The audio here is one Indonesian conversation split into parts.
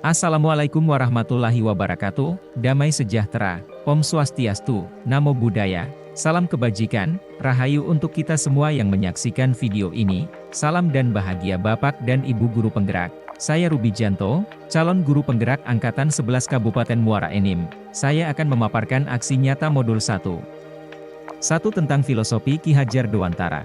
Assalamualaikum warahmatullahi wabarakatuh, damai sejahtera, Om Swastiastu, Namo Buddhaya, salam kebajikan, rahayu untuk kita semua yang menyaksikan video ini, salam dan bahagia Bapak dan Ibu Guru Penggerak. Saya Ruby Janto, calon guru penggerak Angkatan 11 Kabupaten Muara Enim. Saya akan memaparkan aksi nyata modul 1. 1 tentang filosofi Ki Hajar Dewantara.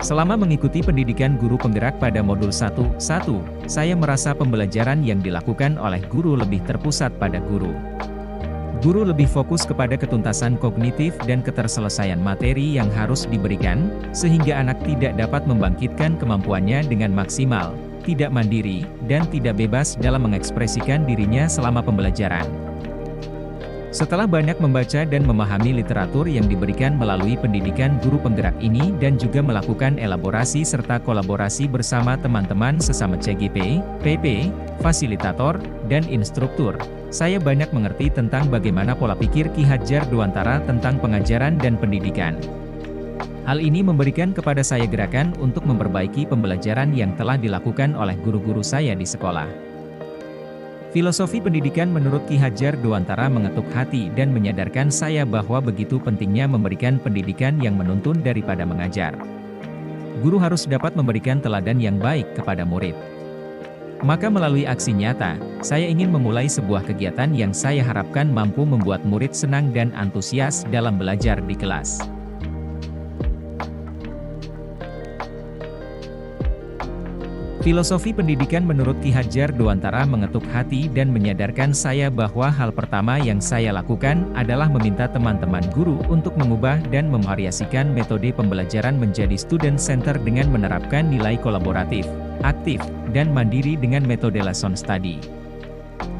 Selama mengikuti pendidikan guru penggerak pada modul 1, saya merasa pembelajaran yang dilakukan oleh guru lebih terpusat pada guru. Guru lebih fokus kepada ketuntasan kognitif dan keterselesaian materi yang harus diberikan, sehingga anak tidak dapat membangkitkan kemampuannya dengan maksimal, tidak mandiri, dan tidak bebas dalam mengekspresikan dirinya selama pembelajaran. Setelah banyak membaca dan memahami literatur yang diberikan melalui pendidikan guru penggerak ini dan juga melakukan elaborasi serta kolaborasi bersama teman-teman sesama CGP, PP, fasilitator, dan instruktur, saya banyak mengerti tentang bagaimana pola pikir Ki Hajar Dewantara tentang pengajaran dan pendidikan. Hal ini memberikan kepada saya gerakan untuk memperbaiki pembelajaran yang telah dilakukan oleh guru-guru saya di sekolah. Filosofi pendidikan menurut Ki Hajar Dewantara mengetuk hati dan menyadarkan saya bahwa begitu pentingnya memberikan pendidikan yang menuntun daripada mengajar. Guru harus dapat memberikan teladan yang baik kepada murid. Maka melalui aksi nyata, saya ingin memulai sebuah kegiatan yang saya harapkan mampu membuat murid senang dan antusias dalam belajar di kelas. Filosofi pendidikan menurut Ki Hajar Dewantara mengetuk hati dan menyadarkan saya bahwa hal pertama yang saya lakukan adalah meminta teman-teman guru untuk mengubah dan memvariasikan metode pembelajaran menjadi student center dengan menerapkan nilai kolaboratif, aktif, dan mandiri dengan metode lesson study.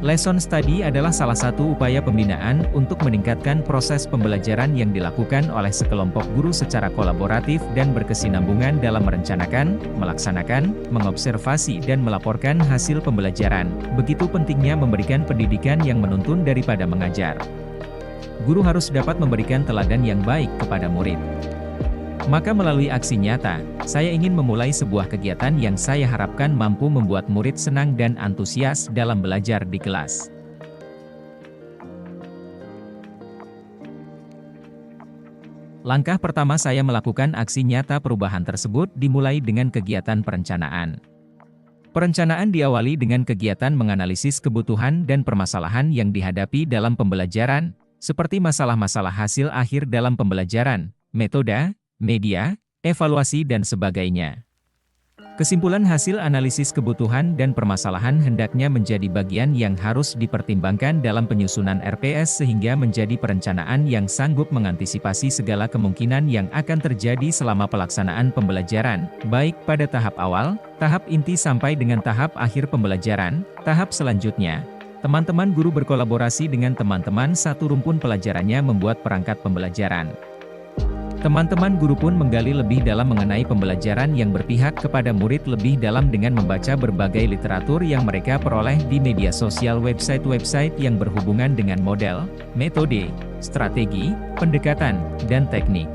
Lesson study adalah salah satu upaya pembinaan untuk meningkatkan proses pembelajaran yang dilakukan oleh sekelompok guru secara kolaboratif dan berkesinambungan dalam merencanakan, melaksanakan, mengobservasi dan melaporkan hasil pembelajaran. Begitu pentingnya memberikan pendidikan yang menuntun daripada mengajar. Guru harus dapat memberikan teladan yang baik kepada murid. Maka melalui aksi nyata, saya ingin memulai sebuah kegiatan yang saya harapkan mampu membuat murid senang dan antusias dalam belajar di kelas. Langkah pertama saya melakukan aksi nyata perubahan tersebut dimulai dengan kegiatan perencanaan. Perencanaan diawali dengan kegiatan menganalisis kebutuhan dan permasalahan yang dihadapi dalam pembelajaran, seperti masalah-masalah hasil akhir dalam pembelajaran, metode, media, evaluasi dan sebagainya. Kesimpulan hasil analisis kebutuhan dan permasalahan hendaknya menjadi bagian yang harus dipertimbangkan dalam penyusunan RPS sehingga menjadi perencanaan yang sanggup mengantisipasi segala kemungkinan yang akan terjadi selama pelaksanaan pembelajaran, baik pada tahap awal, tahap inti sampai dengan tahap akhir pembelajaran. Tahap selanjutnya, teman-teman guru berkolaborasi dengan teman-teman satu rumpun pelajarannya membuat perangkat pembelajaran. Teman-teman guru pun menggali lebih dalam mengenai pembelajaran yang berpihak kepada murid lebih dalam dengan membaca berbagai literatur yang mereka peroleh di media sosial website-website yang berhubungan dengan model, metode, strategi, pendekatan, dan teknik.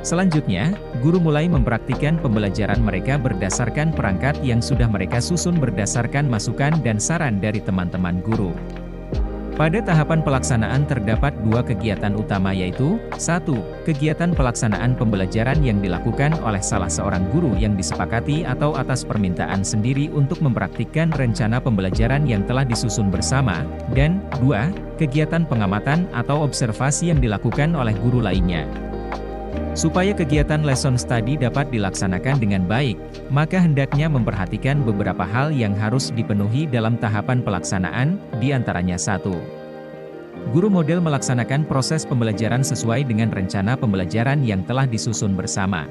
Selanjutnya, guru mulai mempraktikkan pembelajaran mereka berdasarkan perangkat yang sudah mereka susun berdasarkan masukan dan saran dari teman-teman guru. Pada tahapan pelaksanaan terdapat dua kegiatan utama yaitu, 1. Kegiatan pelaksanaan pembelajaran yang dilakukan oleh salah seorang guru yang disepakati atau atas permintaan sendiri untuk mempraktikkan rencana pembelajaran yang telah disusun bersama, dan 2. Kegiatan pengamatan atau observasi yang dilakukan oleh guru lainnya. Supaya kegiatan lesson study dapat dilaksanakan dengan baik, maka hendaknya memperhatikan beberapa hal yang harus dipenuhi dalam tahapan pelaksanaan, diantaranya 1. Guru model melaksanakan proses pembelajaran sesuai dengan rencana pembelajaran yang telah disusun bersama.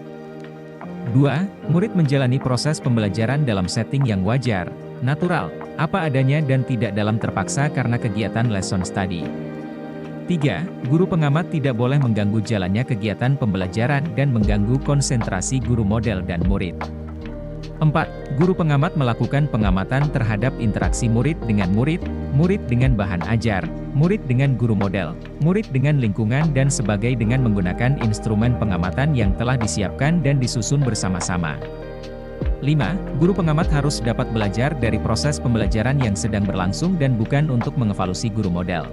2. Murid menjalani proses pembelajaran dalam setting yang wajar, natural, apa adanya dan tidak dalam terpaksa karena kegiatan lesson study. 3. Guru pengamat tidak boleh mengganggu jalannya kegiatan pembelajaran dan mengganggu konsentrasi guru model dan murid. 4. Guru pengamat melakukan pengamatan terhadap interaksi murid dengan murid, murid dengan bahan ajar, murid dengan guru model, murid dengan lingkungan dan sebagai dengan menggunakan instrumen pengamatan yang telah disiapkan dan disusun bersama-sama. 5. Guru pengamat harus dapat belajar dari proses pembelajaran yang sedang berlangsung dan bukan untuk mengevaluasi guru model.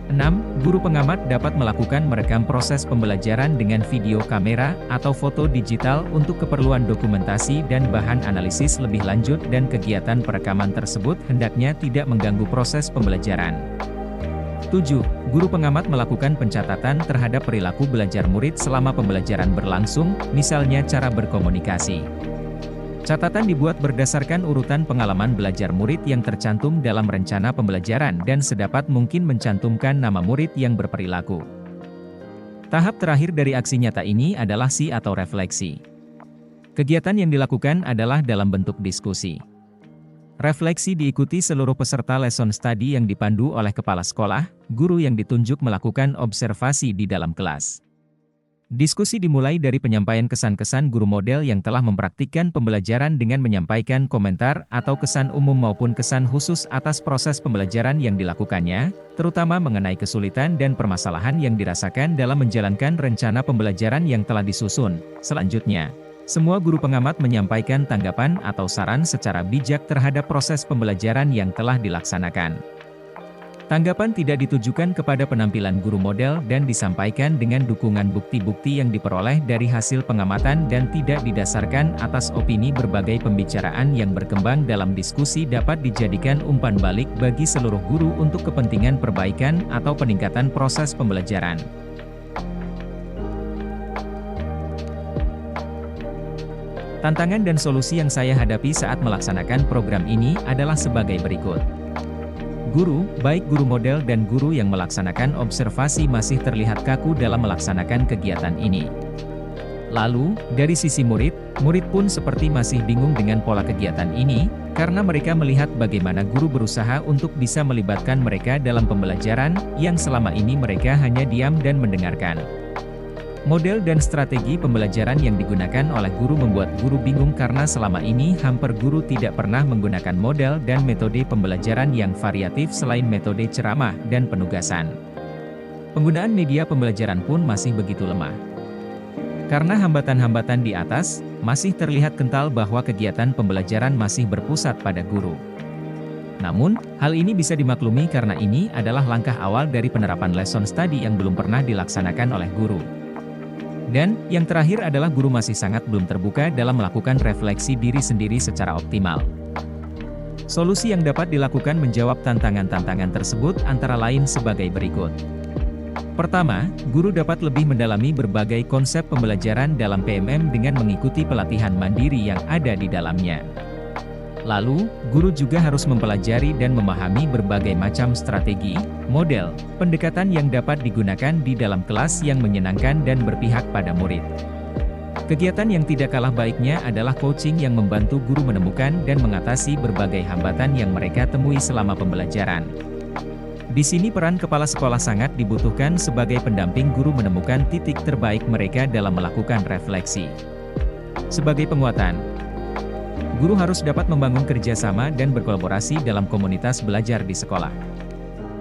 6. Guru pengamat dapat melakukan merekam proses pembelajaran dengan video kamera atau foto digital untuk keperluan dokumentasi dan bahan analisis lebih lanjut dan kegiatan perekaman tersebut hendaknya tidak mengganggu proses pembelajaran. 7. Guru pengamat melakukan pencatatan terhadap perilaku belajar murid selama pembelajaran berlangsung, misalnya cara berkomunikasi. Catatan dibuat berdasarkan urutan pengalaman belajar murid yang tercantum dalam rencana pembelajaran dan sedapat mungkin mencantumkan nama murid yang berperilaku. Tahap terakhir dari aksi nyata ini adalah SI atau refleksi. Kegiatan yang dilakukan adalah dalam bentuk diskusi. Refleksi diikuti seluruh peserta lesson study yang dipandu oleh kepala sekolah, guru yang ditunjuk melakukan observasi di dalam kelas. Diskusi dimulai dari penyampaian kesan-kesan guru model yang telah mempraktikkan pembelajaran dengan menyampaikan komentar atau kesan umum maupun kesan khusus atas proses pembelajaran yang dilakukannya, terutama mengenai kesulitan dan permasalahan yang dirasakan dalam menjalankan rencana pembelajaran yang telah disusun. Selanjutnya, semua guru pengamat menyampaikan tanggapan atau saran secara bijak terhadap proses pembelajaran yang telah dilaksanakan. Tanggapan tidak ditujukan kepada penampilan guru model dan disampaikan dengan dukungan bukti-bukti yang diperoleh dari hasil pengamatan dan tidak didasarkan atas opini. Berbagai pembicaraan yang berkembang dalam diskusi dapat dijadikan umpan balik bagi seluruh guru untuk kepentingan perbaikan atau peningkatan proses pembelajaran. Tantangan dan solusi yang saya hadapi saat melaksanakan program ini adalah sebagai berikut. Guru, baik guru model dan guru yang melaksanakan observasi masih terlihat kaku dalam melaksanakan kegiatan ini. Lalu, dari sisi murid pun seperti masih bingung dengan pola kegiatan ini, karena mereka melihat bagaimana guru berusaha untuk bisa melibatkan mereka dalam pembelajaran, yang selama ini mereka hanya diam dan mendengarkan. Model dan strategi pembelajaran yang digunakan oleh guru membuat guru bingung karena selama ini hampir guru tidak pernah menggunakan model dan metode pembelajaran yang variatif selain metode ceramah dan penugasan. Penggunaan media pembelajaran pun masih begitu lemah. Karena hambatan-hambatan di atas, masih terlihat kental bahwa kegiatan pembelajaran masih berpusat pada guru. Namun, hal ini bisa dimaklumi karena ini adalah langkah awal dari penerapan lesson study yang belum pernah dilaksanakan oleh guru. Dan, yang terakhir adalah guru masih sangat belum terbuka dalam melakukan refleksi diri sendiri secara optimal. Solusi yang dapat dilakukan menjawab tantangan-tantangan tersebut antara lain sebagai berikut. Pertama, guru dapat lebih mendalami berbagai konsep pembelajaran dalam PMM dengan mengikuti pelatihan mandiri yang ada di dalamnya. Lalu, guru juga harus mempelajari dan memahami berbagai macam strategi, model, pendekatan yang dapat digunakan di dalam kelas yang menyenangkan dan berpihak pada murid. Kegiatan yang tidak kalah baiknya adalah coaching yang membantu guru menemukan dan mengatasi berbagai hambatan yang mereka temui selama pembelajaran. Di sini peran kepala sekolah sangat dibutuhkan sebagai pendamping guru menemukan titik terbaik mereka dalam melakukan refleksi. Sebagai penguatan, guru harus dapat membangun kerjasama dan berkolaborasi dalam komunitas belajar di sekolah.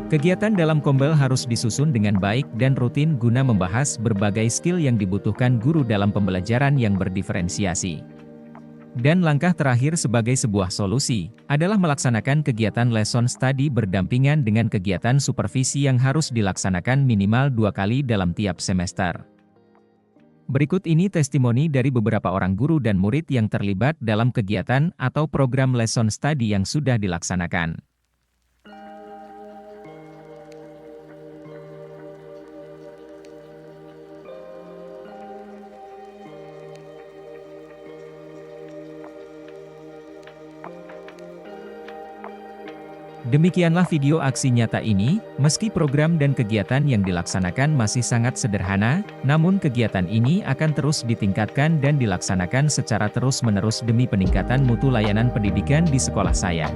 Kegiatan dalam Kombel harus disusun dengan baik dan rutin guna membahas berbagai skill yang dibutuhkan guru dalam pembelajaran yang berdiferensiasi. Dan langkah terakhir sebagai sebuah solusi, adalah melaksanakan kegiatan lesson study berdampingan dengan kegiatan supervisi yang harus dilaksanakan minimal 2 kali dalam tiap semester. Berikut ini testimoni dari beberapa orang guru dan murid yang terlibat dalam kegiatan atau program lesson study yang sudah dilaksanakan. Demikianlah video aksi nyata ini, meski program dan kegiatan yang dilaksanakan masih sangat sederhana, namun kegiatan ini akan terus ditingkatkan dan dilaksanakan secara terus-menerus demi peningkatan mutu layanan pendidikan di sekolah saya.